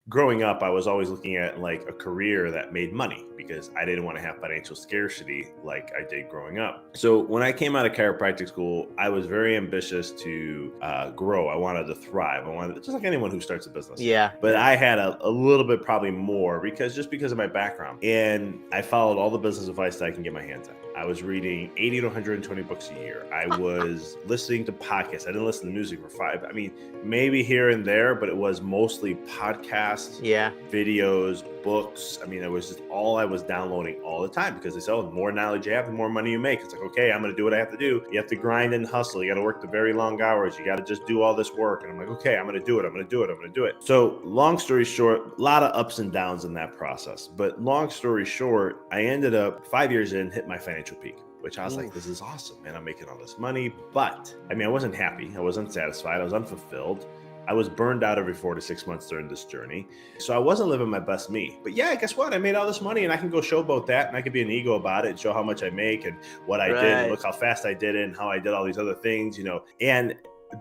growing up, I was always looking at like a career that made money because I didn't want to have financial scarcity like I did growing up. So when I came out of chiropractic school, I was very ambitious to grow. I wanted to thrive. I wanted, just like anyone who starts a business. Yeah, But yeah. I had a little bit probably more because of my background. And I followed all the business advice that I can get my hands on. I was reading 80 to 120 books a year. I was listening to podcasts. I didn't listen to music for five. I mean, maybe here and there, but it was mostly podcasts, Yeah. videos, books. I mean, it was just all I was downloading all the time because they said, oh, the more knowledge you have, the more money you make. It's like, okay, I'm going to do what I have to do. You have to grind and hustle. You got to work the very long hours. You got to just do all this work. And I'm like, okay, I'm going to do it. I'm going to do it. I'm going to do it. So long story short, a lot of ups and downs in that process. But long story short, I ended up 5 years in, hit my financial peak, which I was like, this Oof. is awesome, man. I'm making all this money. But I mean, I wasn't happy. I wasn't satisfied. I was unfulfilled. I was burned out every 4 to 6 months during this journey. So I wasn't living my best me. But yeah, guess what? I made all this money and I can go showboat that and I could be an ego about it and show how much I make and what I did and Right. look how fast I did it and how I did all these other things, you know. And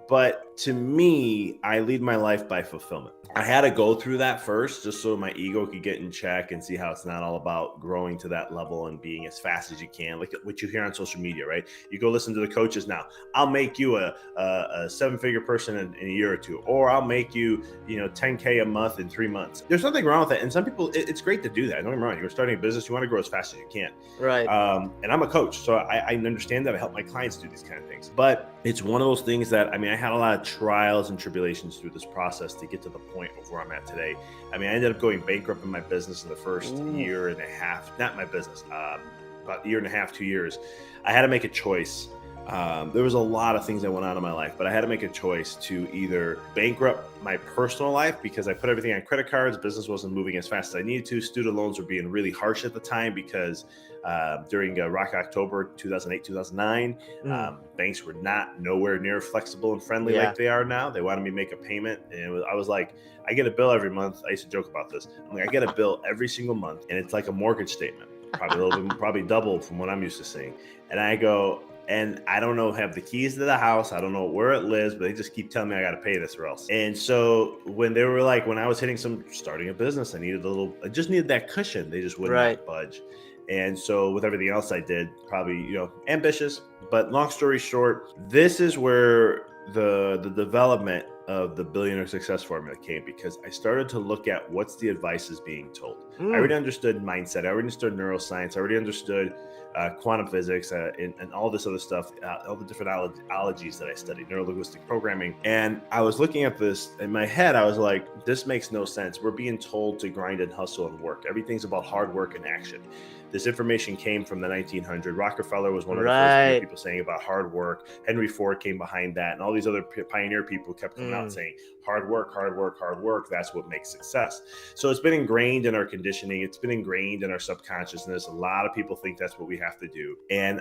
but to me, I lead my life by fulfillment. I had to go through that first just so my ego could get in check and see how it's not all about growing to that level and being as fast as you can, like what you hear on social media, right? You go listen to the coaches now. I'll make you a seven-figure person in a year or two, or I'll make you, 10K a month in 3 months. There's nothing wrong with that. And some people, it's great to do that. Don't get me wrong. You're starting a business, you want to grow as fast as you can. Right. And I'm a coach, so I understand that. I help my clients do these kind of things. But it's one of those things that, I mean, I had a lot of trials and tribulations through this process to get to the point of where I'm at today. I mean, I ended up going bankrupt in my business in the first Oof. year and a half, not my business, about a year and a half, 2 years. I had to make a choice. There was a lot of things that went on in my life, but I had to make a choice to either bankrupt my personal life because I put everything on credit cards. Business wasn't moving as fast as I needed to. Student loans were being really harsh at the time because during Rock October 2008, 2009, Mm. banks were not nowhere near flexible and friendly Yeah. like they are now. They wanted me to make a payment, and I was like, I get a bill every month. I used to joke about this. I'm like, I get a bill every single month, and it's like a mortgage statement, probably a little bit, probably double from what I'm used to seeing. And I go, and I don't know, have the keys to the house. I don't know where it lives, but they just keep telling me I got to pay this or else. And so when they were like, when I was hitting starting a business, I just needed that cushion. They just would Right. not budge. And so with everything else I did, probably, ambitious, but long story short, this is where the development of the billionaire success formula came because I started to look at what's the advice is being told. I already Mm. understood mindset. I already understood neuroscience. I already understood quantum physics and all this other stuff, all the different ologies that I studied, neurolinguistic programming. And I was looking at this in my head. I was like, this makes no sense. We're being told to grind and hustle and work. Everything's about hard work and action. This information came from the 1900s. Rockefeller was one of the first Right. people saying about hard work. Henry Ford came behind that. And all these other pioneer people kept coming out Mm. saying, hard work, hard work, hard work. That's what makes success. So it's been ingrained in our conditioning. It's been ingrained in our subconsciousness. A lot of people think that's what we have to do. And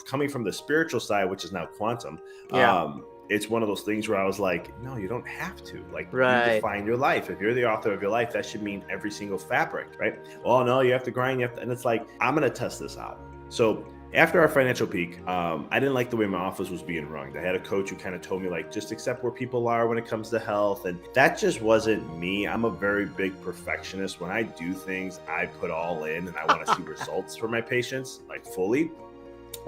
coming from the spiritual side, which is now quantum. Yeah. It's one of those things where I was like, no, you don't have to. Like, you Right. define your life. If you're the author of your life, that should mean every single fabric, right? Well, no, you have to grind. And it's like, I'm going to test this out. So after our financial peak, I didn't like the way my office was being run. I had a coach who kind of told me, like, just accept where people are when it comes to health. And that just wasn't me. I'm a very big perfectionist. When I do things, I put all in and I want to see results for my patients, like fully.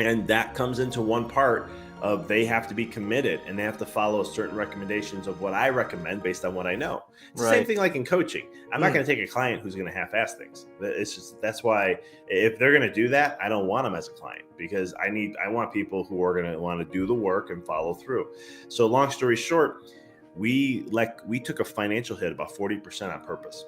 And that comes into one part of they have to be committed and they have to follow certain recommendations of what I recommend based on what I know. It's the same Right. thing like in coaching. I'm not Mm. going to take a client who's going to half-ass things. It's just that's why if they're going to do that, I don't want them as a client because I want people who are going to want to do the work and follow through. So long story short, we took a financial hit about 40% on purpose.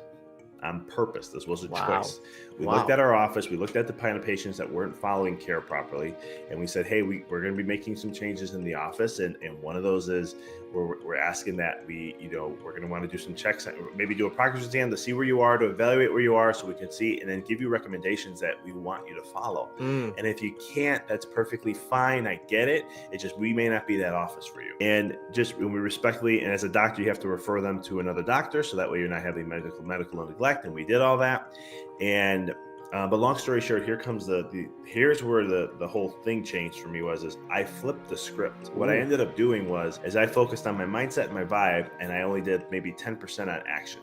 On purpose. This was a Wow. choice. We looked Wow. at our office, we looked at the kind of patients that weren't following care properly, and we said, hey, we're going to be making some changes in the office. And one of those is we're asking that we're going to want to do some checks, maybe do a progress exam to see where you are, to evaluate where you are so we can see, and then give you recommendations that we want you to follow. Mm. And if you can't, that's perfectly fine. I get it. It's just we may not be that office for you. And just when we respectfully, and as a doctor, you have to refer them to another doctor so that way you're not having medical neglect. And we did all that. And but long story short, here comes here's where the whole thing changed for me is I flipped the script. What I Ooh. ended up doing was I focused on my mindset and my vibe, and I only did maybe 10% on action.